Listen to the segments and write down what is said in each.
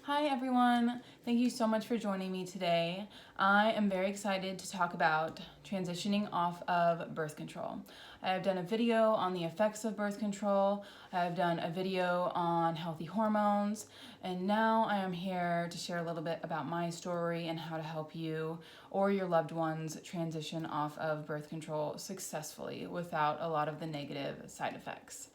Hi everyone, thank you so much for joining me today. I am very excited to talk about transitioning off of birth control. I have done a video on the effects of birth control, I have done a video on healthy hormones, and now I am here to share a little bit about my story and how to help you or your loved ones transition off of birth control successfully without a lot of the negative side effects.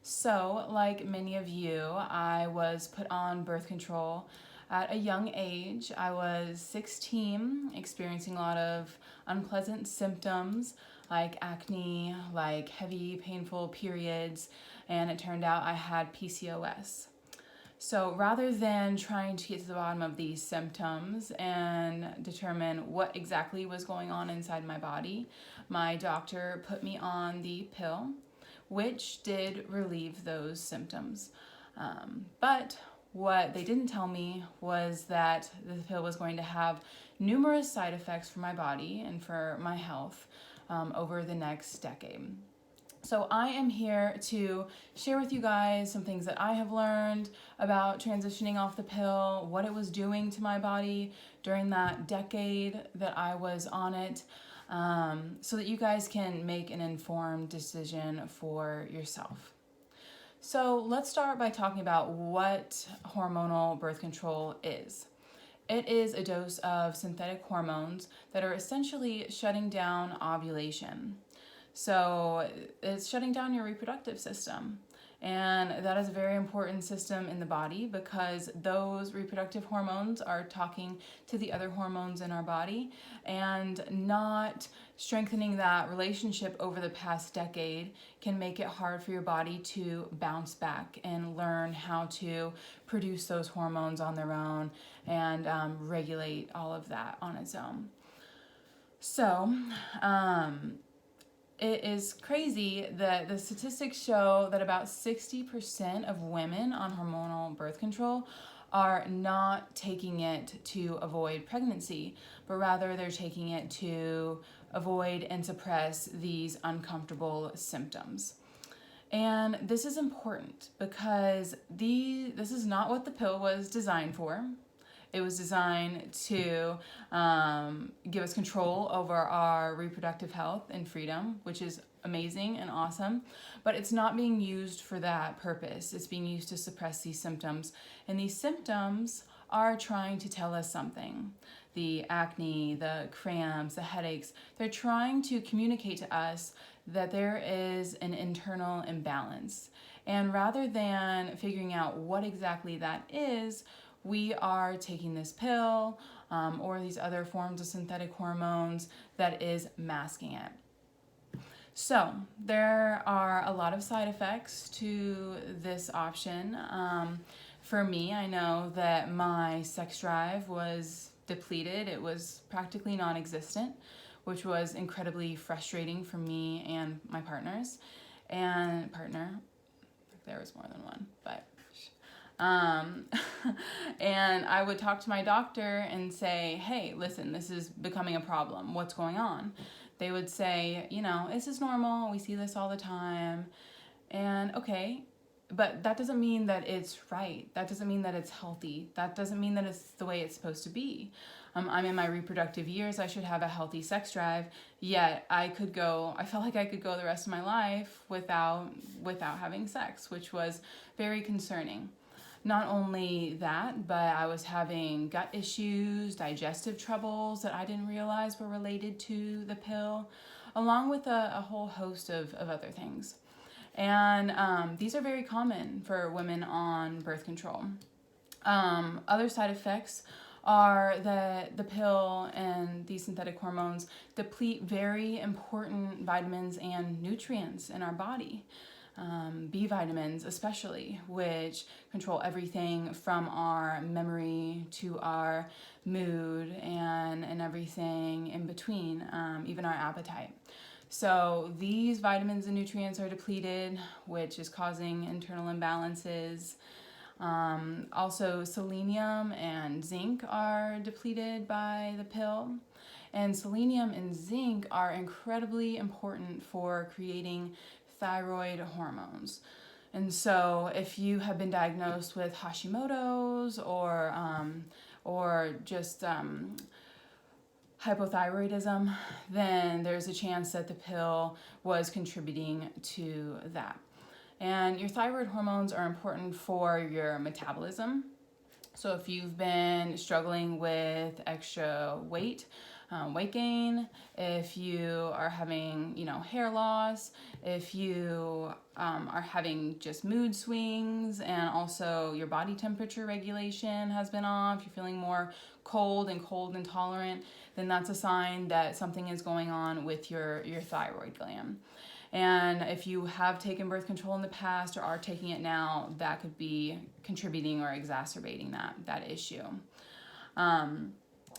So, like many of you, I was put on birth control at a young age. I was 16, experiencing a lot of unpleasant symptoms like acne, like heavy, painful periods, and it turned out I had PCOS. So rather than trying to get to the bottom of these symptoms and determine what exactly was going on inside my body, my doctor put me on the pill, which did relieve those symptoms. But what they didn't tell me was that the pill was going to have numerous side effects for my body and for my health over the next decade. So I am here to share with you guys some things that I have learned about transitioning off the pill, what it was doing to my body during that decade that I was on it, so that you guys can make an informed decision for yourself. So let's start by talking about what hormonal birth control is. It is a dose of synthetic hormones that are essentially shutting down ovulation. So it's shutting down your reproductive system. And that is a very important system in the body because those reproductive hormones are talking to the other hormones in our body, and not strengthening that relationship over the past decade can make it hard for your body to bounce back and learn how to produce those hormones on their own and regulate all of that on its own. So, it is crazy that the statistics show that about 60% of women on hormonal birth control are not taking it to avoid pregnancy, but rather they're taking it to avoid and suppress these uncomfortable symptoms. And this is important because this is not what the pill was designed for. It was designed to give us control over our reproductive health and freedom, which is amazing and awesome, but it's not being used for that purpose. It's being used to suppress these symptoms, and these symptoms are trying to tell us something. The acne, the cramps, the headaches, they're trying to communicate to us that there is an internal imbalance. And rather than figuring out what exactly that is, we are taking this pill or these other forms of synthetic hormones that is masking it. So there are a lot of side effects to this option. For me, I know that my sex drive was depleted. It was practically non-existent, which was incredibly frustrating for me and my partner. There was more than one, but and I would talk to my doctor and say, hey, listen, this is becoming a problem. What's going on? They would say, this is normal. We see this all the time. And okay, but that doesn't mean that it's right. That doesn't mean that it's healthy. That doesn't mean that it's the way it's supposed to be. I'm in my reproductive years. I should have a healthy sex drive. Yet I felt like I could go the rest of my life without having sex, which was very concerning. Not only that, but I was having gut issues, digestive troubles that I didn't realize were related to the pill, along with a whole host of other things. And these are very common for women on birth control. Other side effects are that the pill and these synthetic hormones deplete very important vitamins and nutrients in our body. B vitamins especially, which control everything from our memory to our mood and everything in between, even our appetite. So these vitamins and nutrients are depleted, which is causing internal imbalances. Also, selenium and zinc are depleted by the pill. And selenium and zinc are incredibly important for creating thyroid hormones. And so if you have been diagnosed with Hashimoto's or just hypothyroidism, then there's a chance that the pill was contributing to that. And your thyroid hormones are important for your metabolism. So if you've been struggling with extra weight, weight gain, if you are having, hair loss, if you are having just mood swings, and also your body temperature regulation has been off, you're feeling more cold intolerant, then that's a sign that something is going on with your thyroid gland. And if you have taken birth control in the past or are taking it now, that could be contributing or exacerbating that issue.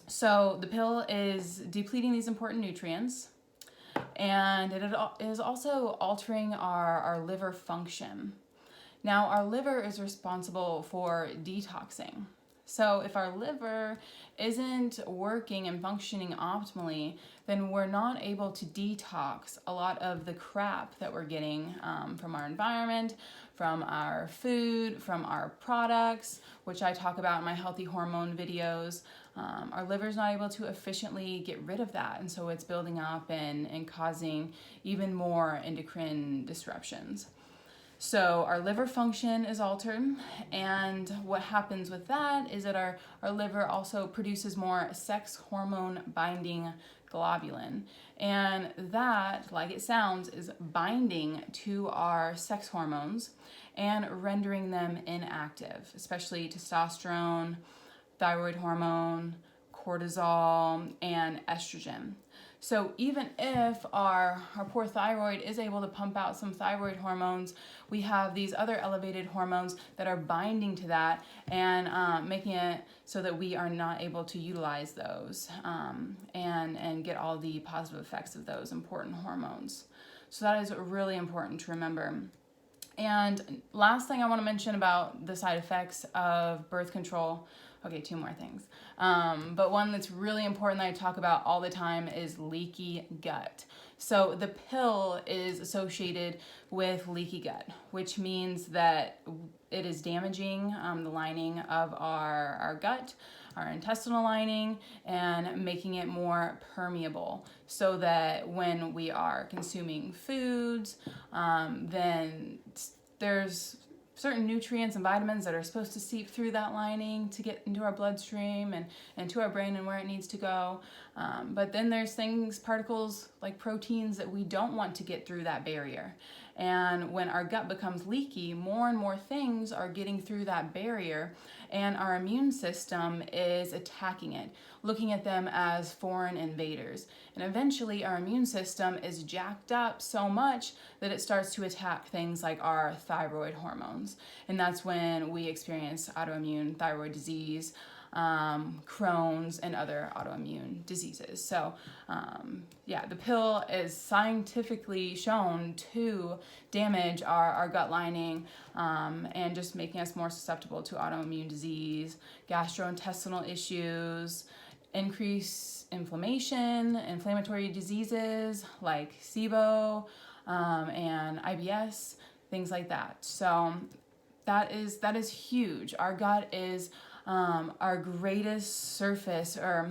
So the pill is depleting these important nutrients, and it is also altering our liver function. Now, our liver is responsible for detoxing. So if our liver isn't working and functioning optimally, then we're not able to detox a lot of the crap that we're getting from our environment, from our food, from our products, which I talk about in my healthy hormone videos. Our liver's not able to efficiently get rid of that, and so it's building up and causing even more endocrine disruptions. So our liver function is altered, and what happens with that is that our liver also produces more sex hormone binding globulin, and that, like it sounds, is binding to our sex hormones and rendering them inactive, especially testosterone, thyroid hormone, cortisol, and estrogen. So even if our poor thyroid is able to pump out some thyroid hormones, we have these other elevated hormones that are binding to that and making it so that we are not able to utilize those and get all the positive effects of those important hormones. So that is really important to remember. And last thing I want to mention about the side effects of birth control. Okay, two more things. But one that's really important that I talk about all the time is leaky gut. So the pill is associated with leaky gut, which means that it is damaging the lining of our gut, our intestinal lining, and making it more permeable so that when we are consuming foods, then there's certain nutrients and vitamins that are supposed to seep through that lining to get into our bloodstream and to our brain and where it needs to go. But then there's particles like proteins that we don't want to get through that barrier. And when our gut becomes leaky, more and more things are getting through that barrier, and our immune system is attacking it, looking at them as foreign invaders. And eventually our immune system is jacked up so much that it starts to attack things like our thyroid hormones. And that's when we experience autoimmune thyroid disease, Crohn's, and other autoimmune diseases. So the pill is scientifically shown to damage our gut lining and just making us more susceptible to autoimmune disease, gastrointestinal issues, increase inflammatory diseases like SIBO and IBS, things like that. So that is huge. Our gut is our greatest surface, or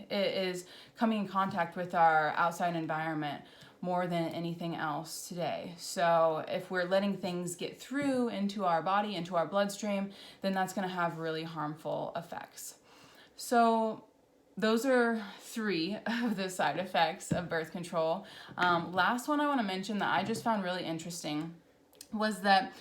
it is coming in contact with our outside environment more than anything else today. So if we're letting things get through into our body, into our bloodstream, then that's going to have really harmful effects. So those are 3 of the side effects of birth control. Last one I want to mention that I just found really interesting was that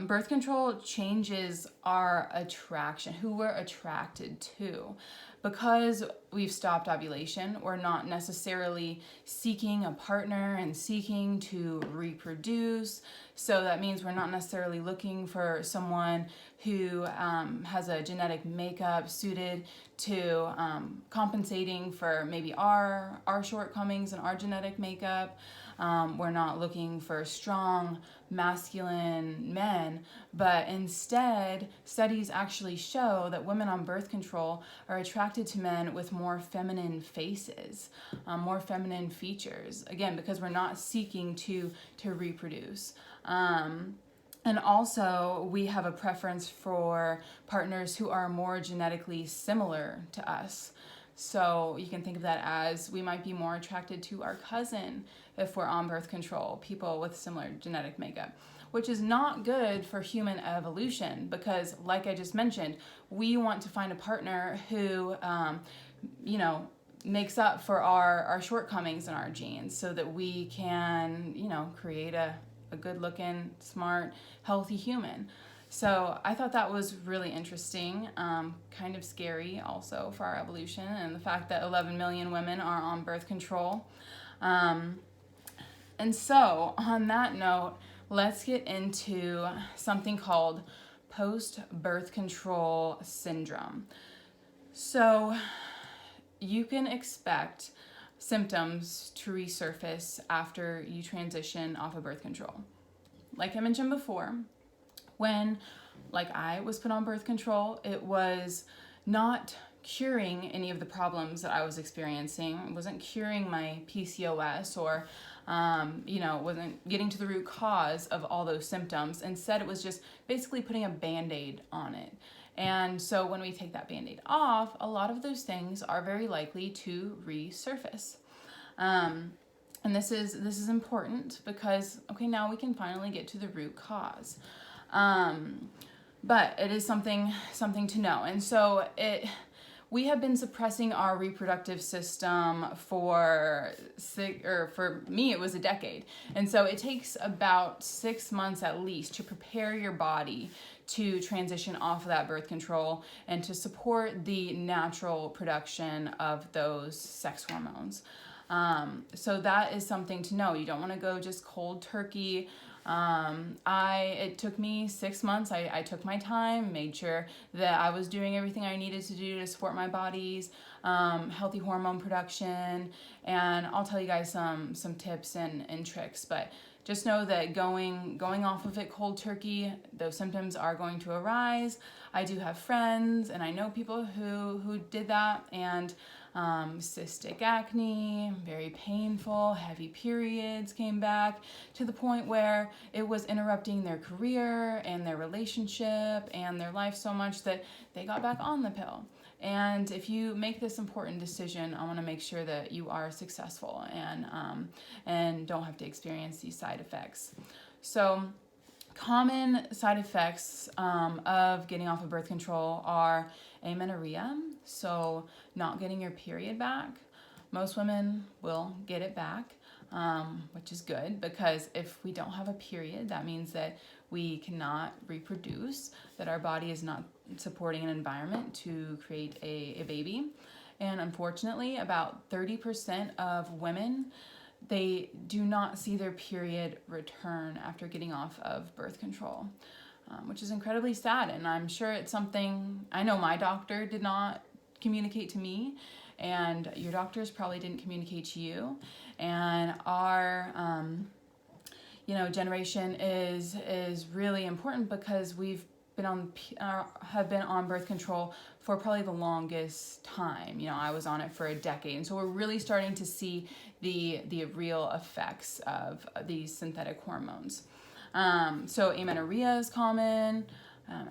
birth control changes our attraction, who we're attracted to. Because we've stopped ovulation, we're not necessarily seeking a partner and seeking to reproduce. So that means we're not necessarily looking for someone who has a genetic makeup suited to compensating for maybe our shortcomings and our genetic makeup. We're not looking for strong, masculine men, but instead, studies actually show that women on birth control are attracted to men with more feminine faces, more feminine features. Again, because we're not seeking to reproduce. And also, we have a preference for partners who are more genetically similar to us. So you can think of that as we might be more attracted to our cousin if we're on birth control, people with similar genetic makeup, which is not good for human evolution because, like I just mentioned, we want to find a partner who, makes up for our shortcomings in our genes so that we can, create a good looking, smart, healthy human. So I thought that was really interesting, kind of scary also for our evolution, and the fact that 11 million women are on birth control. And so on that note, let's get into something called post-birth control syndrome. So you can expect symptoms to resurface after you transition off of birth control. Like I mentioned before, when I was put on birth control, it was not curing any of the problems that I was experiencing. It wasn't curing my PCOS or, wasn't getting to the root cause of all those symptoms. Instead, it was just basically putting a Band-Aid on it. And so when we take that Band-Aid off, a lot of those things are very likely to resurface. And this is important because, now we can finally get to the root cause. But it is something to know. And so we have been suppressing our reproductive system for me, it was a decade. And so it takes about 6 months at least to prepare your body to transition off of that birth control and to support the natural production of those sex hormones. So that is something to know. You don't want to go just cold turkey. It took me 6 months. I took my time, made sure that I was doing everything I needed to do to support my body's healthy hormone production. And I'll tell you guys some tips and tricks, but just know that going off of it cold turkey, those symptoms are going to arise. I do have friends and I know people who did that, and cystic acne, very painful, heavy periods came back to the point where it was interrupting their career and their relationship and their life so much that they got back on the pill. And if you make this important decision, I want to make sure that you are successful and don't have to experience these side effects. So common side effects of getting off of birth control are amenorrhea, so not getting your period back. Most women will get it back, which is good because if we don't have a period, that means that we cannot reproduce, that our body is not supporting an environment to create a baby. And unfortunately, about 30% of women, they do not see their period return after getting off of birth control, which is incredibly sad. And I'm sure it's something, I know my doctor did not communicate to me, and your doctors probably didn't communicate to you. And our generation is really important because we've have been on birth control for probably the longest time. I was on it for a decade, and so we're really starting to see the real effects of these synthetic hormones. So amenorrhea is common.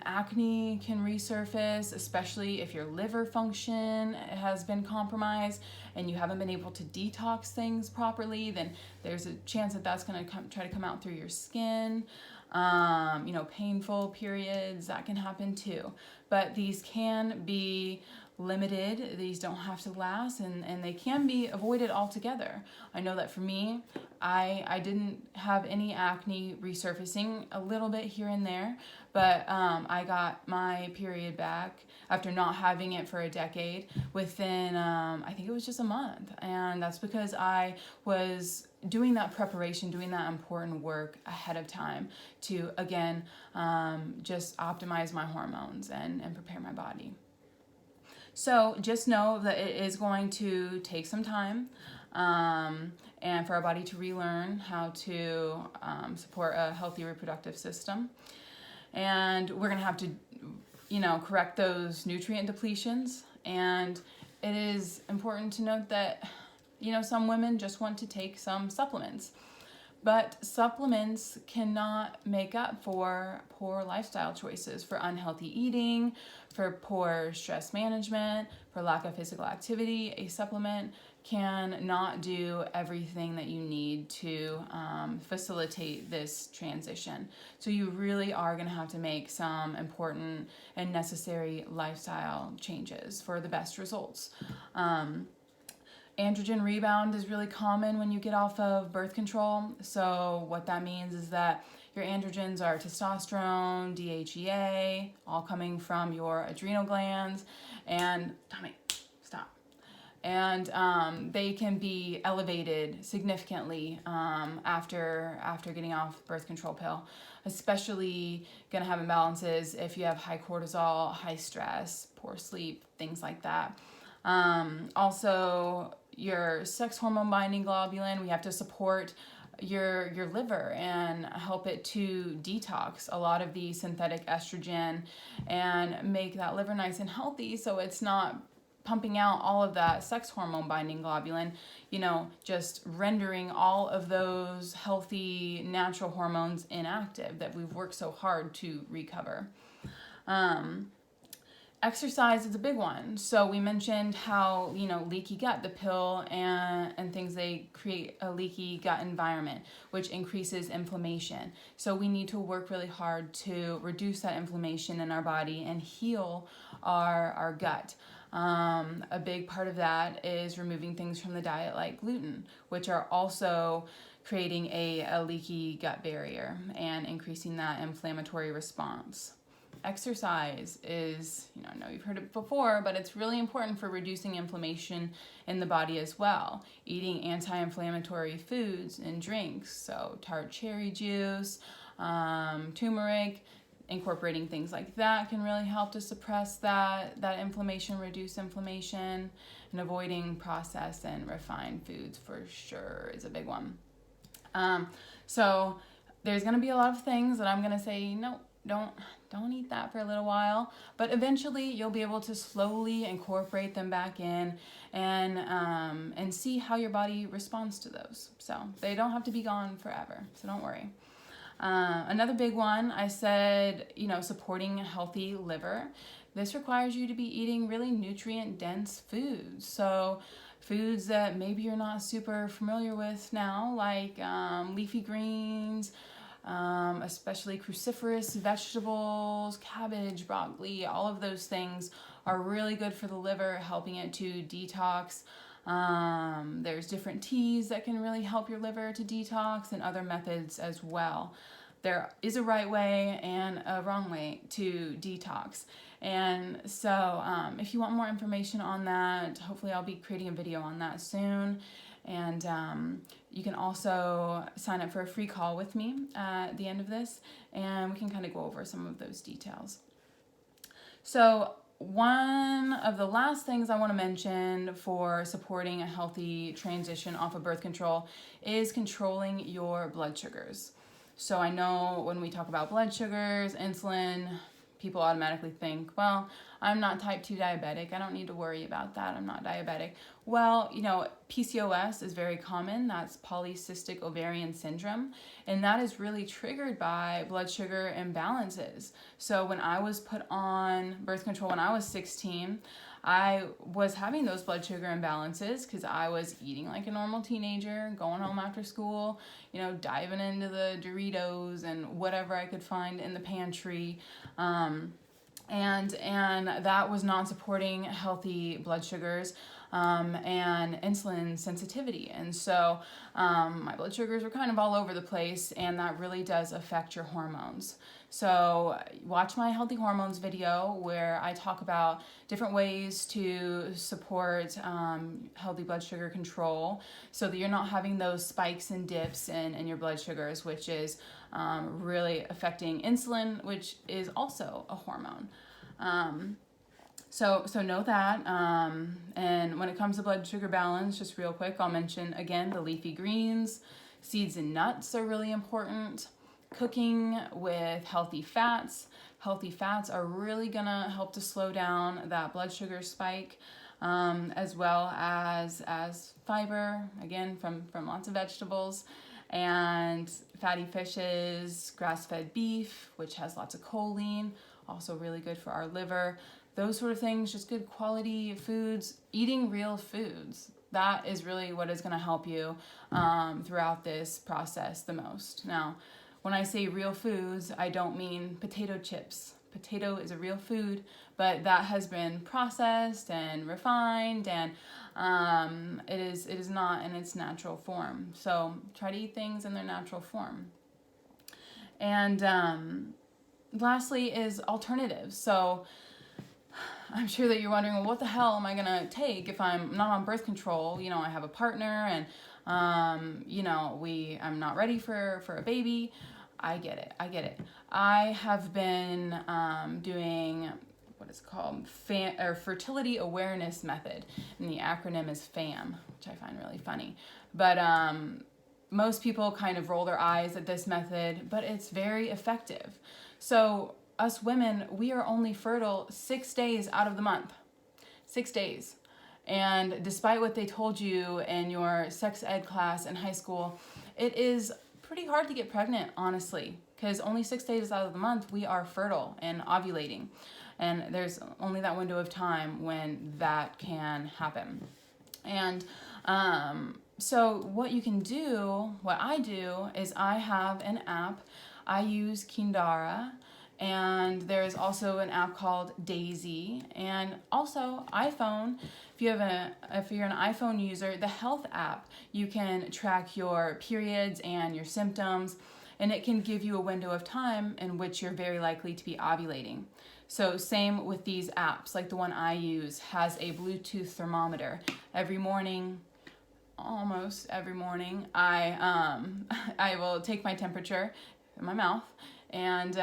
Acne can resurface, especially if your liver function has been compromised and you haven't been able to detox things properly. Then there's a chance that that's going to try to come out through your skin. Painful periods, that can happen too. But these can be limited. These don't have to last, and they can be avoided altogether. I know that for me, I didn't have any acne resurfacing, a little bit here and there, but I got my period back after not having it for a decade within, I think it was just a month. And that's because I was doing that preparation, doing that important work ahead of time to, again, just optimize my hormones and prepare my body. So just know that it is going to take some time and for our body to relearn how to support a healthy reproductive system. And we're going to have to, correct those nutrient depletions. And it is important to note that, some women just want to take some supplements. But supplements cannot make up for poor lifestyle choices, for unhealthy eating, for poor stress management, for lack of physical activity. A supplement can not do everything that you need to facilitate this transition. So you really are going to have to make some important and necessary lifestyle changes for the best results. Androgen rebound is really common when you get off of birth control. So what that means is that your androgens are testosterone, DHEA, all coming from your adrenal glands. And Tommy, stop. And they can be elevated significantly after getting off birth control pill. Especially going to have imbalances if you have high cortisol, high stress, poor sleep, things like that. Also, your sex hormone binding globulin, we have to support your liver and help it to detox a lot of the synthetic estrogen and make that liver nice and healthy so it's not pumping out all of that sex hormone binding globulin, just rendering all of those healthy natural hormones inactive that we've worked so hard to recover. Exercise is a big one. So we mentioned how, leaky gut, the pill and things, they create a leaky gut environment, which increases inflammation. So we need to work really hard to reduce that inflammation in our body and heal our gut. A big part of that is removing things from the diet like gluten, which are also creating a leaky gut barrier and increasing that inflammatory response. Exercise is, I know you've heard it before, but it's really important for reducing inflammation in the body as well. Eating anti-inflammatory foods and drinks, so tart cherry juice, turmeric, incorporating things like that can really help to suppress that inflammation, reduce inflammation, and avoiding processed and refined foods for sure is a big one. So there's going to be a lot of things that I'm going to say, no, don't eat that for a little while, but eventually you'll be able to slowly incorporate them back in and see how your body responds to those. So they don't have to be gone forever, so don't worry. Another big one, I said, supporting a healthy liver. This requires you to be eating really nutrient-dense foods. So foods that maybe you're not super familiar with now, like leafy greens, especially cruciferous vegetables, cabbage, broccoli, all of those things are really good for the liver, helping it to detox. There's different teas that can really help your liver to detox and other methods as well. There is a right way and a wrong way to detox. And so if you want more information on that, hopefully I'll be creating a video on that soon. And you can also sign up for a free call with me at the end of this, and we can kind of go over some of those details. So one of the last things I want to mention for supporting a healthy transition off of birth control is controlling your blood sugars. So I know when we talk about blood sugars, insulin, people automatically think, well, I'm not type 2 diabetic. I don't need to worry about that. I'm not diabetic. Well, PCOS is very common. That's polycystic ovarian syndrome. And that is really triggered by blood sugar imbalances. So when I was put on birth control when I was 16, I was having those blood sugar imbalances because I was eating like a normal teenager, going home after school, diving into the Doritos and whatever I could find in the pantry. And that was not supporting healthy blood sugars and insulin sensitivity. And so my blood sugars were kind of all over the place, and that really does affect your hormones. So watch my Healthy Hormones video where I talk about different ways to support healthy blood sugar control so that you're not having those spikes and dips in your blood sugars, which is really affecting insulin, which is also a hormone. So know that. And when it comes to blood sugar balance, just real quick, I'll mention again the leafy greens, seeds and nuts are really important. Cooking with healthy fats. Healthy fats are really gonna help to slow down that blood sugar spike, as well as fiber, again, from lots of vegetables. and fatty fishes, grass-fed beef, which has lots of choline, also really good for our liver. Those sort of things, just good quality foods, eating real foods. That is really what is going to help you throughout this process the most. Now, when I say real foods, I don't mean potato chips. Potato is a real food, but that has been processed and refined, and it is not in its natural form. So try to eat things in their natural form. And lastly is alternatives. So I'm sure that you're wondering, well, what the hell am I going to take if I'm not on birth control? You know, I have a partner and, I'm not ready for a baby. I get it. I have been doing what is called fertility awareness method, and the acronym is FAM, which I find really funny. But most people kind of roll their eyes at this method, but it's very effective. So us women, we are only fertile 6 days out of the month. 6 days. And despite what they told you in your sex ed class in high school, it is pretty hard to get pregnant, honestly, because only 6 days out of the month we are fertile and ovulating. And there's only that window of time when that can happen. And so what you can do, what I do, is I have an app. I use Kindara. And there's also an app called Daisy, and also iPhone. If you're an iPhone user, the Health app, you can track your periods and your symptoms, and it can give you a window of time in which you're very likely to be ovulating. So same with these apps, like the one I use has a Bluetooth thermometer. Every morning, almost every morning, I will take my temperature in my mouth, and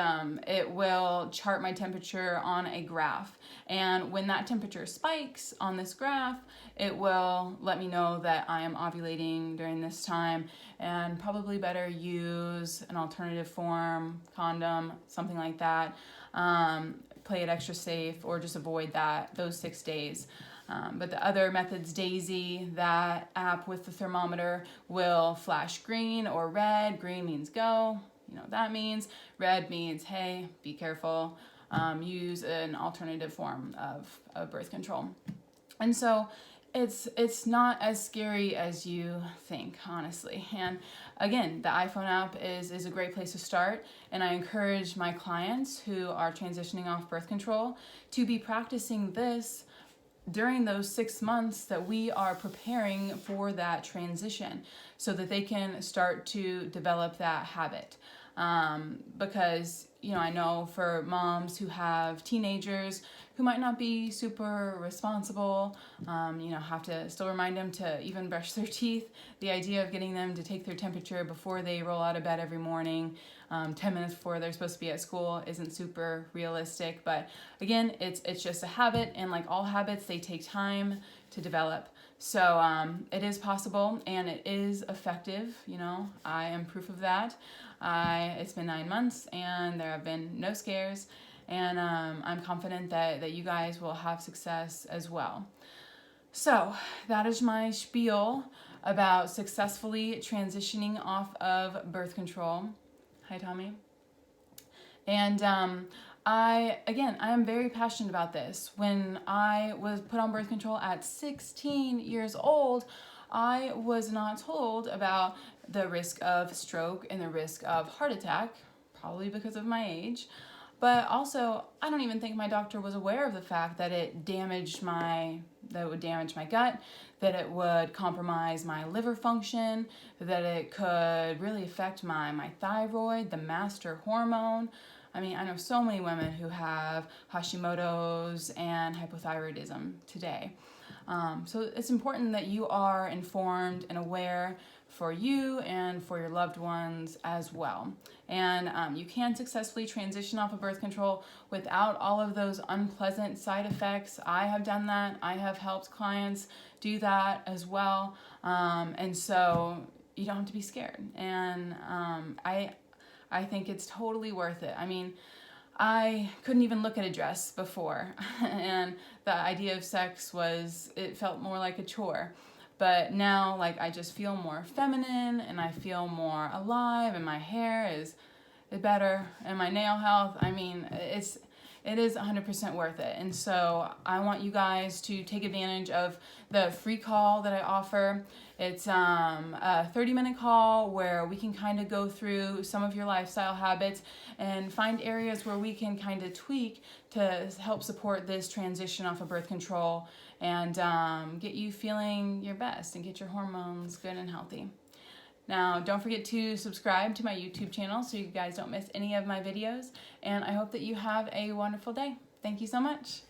it will chart my temperature on a graph. And when that temperature spikes on this graph, it will let me know that I am ovulating during this time, and probably better use an alternative form, condom, something like that. Play it extra safe, or just avoid those 6 days. But the other methods, Daisy, that app with the thermometer, will flash green or red. Green means go. You know what that means. Red means, hey, be careful. Use an alternative form of birth control. And so it's not as scary as you think, honestly. And again, the iPhone app is a great place to start. And I encourage my clients who are transitioning off birth control to be practicing this during those 6 months that we are preparing for that transition, so that they can start to develop that habit. Because, I know for moms who have teenagers who might not be super responsible, have to still remind them to even brush their teeth. The idea of getting them to take their temperature before they roll out of bed every morning, 10 minutes before they're supposed to be at school, isn't super realistic. But again, it's just a habit, and like all habits, they take time to develop. So it is possible, and it is effective. I am proof of that. It's been 9 months, and there have been no scares, and I'm confident that you guys will have success as well. So that is my spiel about successfully transitioning off of birth control. Hi, Tommy. And I am very passionate about this. When I was put on birth control at 16 years old, I was not told about the risk of stroke and the risk of heart attack, probably because of my age. But also, I don't even think my doctor was aware of the fact that it would damage my gut, that it would compromise my liver function, that it could really affect my thyroid, the master hormone. I mean, I know so many women who have Hashimoto's and hypothyroidism today. So it's important that you are informed and aware for you and for your loved ones as well. And you can successfully transition off of birth control without all of those unpleasant side effects. I have done that. I have helped clients do that as well. And so you don't have to be scared. And I think it's totally worth it. I mean, I couldn't even look at a dress before, and the idea of sex it felt more like a chore. But now, like, I just feel more feminine and I feel more alive, and my hair is better, and my nail health, I mean, it is 100% worth it. And so I want you guys to take advantage of the free call that I offer. It's a 30-minute call where we can kind of go through some of your lifestyle habits and find areas where we can kind of tweak to help support this transition off of birth control and get you feeling your best and get your hormones good and healthy. Now, don't forget to subscribe to my YouTube channel so you guys don't miss any of my videos, and I hope that you have a wonderful day. Thank you so much.